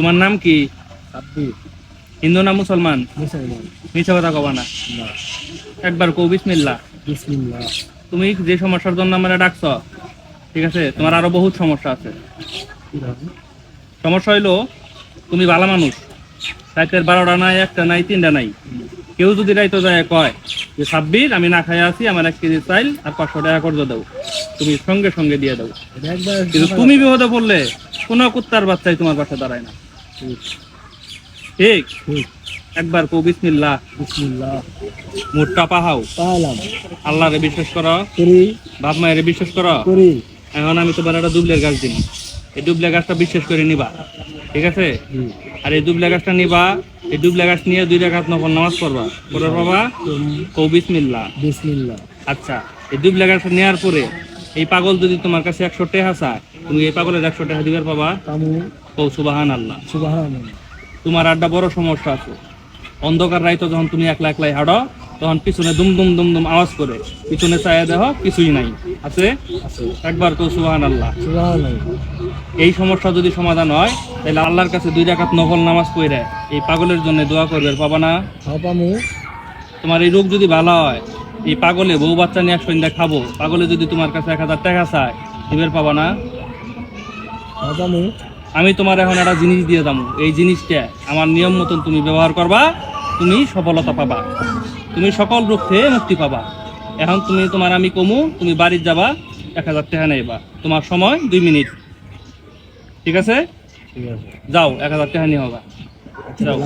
তোমার নাম কি? সাব্বির। হিন্দু না মুসলমান? মুসলমান। মিথ্যা কথা কবা না। না। একবার কও বিসমিল্লাহ। বিসমিল্লাহ। তুমি যে সমস্যার জন্য আমরা ডাকছ, ঠিক আছে, তোমার আরো বহুত সমস্যা আছে। সমস্যা হইলো তুমি ভালো মানুষ, রাতের 12টা নাই, 1টা নাই, 3টা নাই, কেউ যদি রাইতো যায় কয় যে সাব্বির আমি না খাই আছি, আমার 1 কেজি চাইল আর 500 টাকা কর্জ দাও, তুমি সঙ্গে সঙ্গে দিয়ে দাও। কিন্তু তুমি বিপদে পড়লে কোনো কুত্তার বাচ্চাই তোমার পাশে দাঁড়ায় না। ঠিক? একবার কও বিসমিল্লাহ। বিসমিল্লাহ। মুটটা পাহাও, পালাম। আল্লাহরে বিশ্বাস করো, করি। বাপ মায়েরে বিশ্বাস করো। করি। এখন আমি তোমার একটা দুবলের গাছ দিই, এই দুবলে গাছটা বিশ্বাস করে নিবা, ঠিক আছে? আর এই দুবলে গাছটা নিবা, এই দুবলে গাছ নিয়ে 2 রাকাত নফল নামাজ পড়বা, পড়ে বাবা কও বিসমিল্লাহ। বিসমিল্লাহ। আচ্ছা, এই দুবলে গাছটা নেওয়ার পরে এই পাগল যদি তোমার কাছে 100 টাকা চায়, তুমি এই পাগলের 100 টাকা দিবার পাবা। কও সুবহানাল্লাহ। সুবহানাল্লাহ। তোমার একটা বড় সমস্যা আছে, অন্ধকার রাইতো যখন তুমি একলা একলাই হাঁটো, তখন পিছনে দুম দুম দুম দুম আওয়াজ করে, পিছনে চাইয়া দেখো কিছুই নাই, আছে? একবার কও সুবহানাল্লাহ। এই সমস্যা যদি সমাধান হয়, তাহলে আল্লাহর কাছে 2 রাকাত নফল নামাজ পড়ে এই পাগলের জন্য দোয়া করবে, পাবা না? তোমার এই রোগ যদি ভালো হয়, এই পাগলে বউ বাচ্চা নিয়ে সন্ধ্যা খাবো, পাগলে যদি তোমার কাছে 1000 টাকা চায়, দিবের পাবা না? আমি তোমার এখন একটা জিনিস দিয়ে দাম, এই জিনিসটা আমার নিয়ম মতন তুমি ব্যবহার করবা, তুমি সফলতা পাবা, তুমি সকল রোগ থেকে মুক্তি পাবা। এখন তুমি তোমার আমি কমু, তুমি বাড়ির যাবা, 1000 টাকা নেবা, তোমার সময় 2 মিনিট, ঠিক আছে? যাও 1000 টাকা নিয়ে হবে, যাও।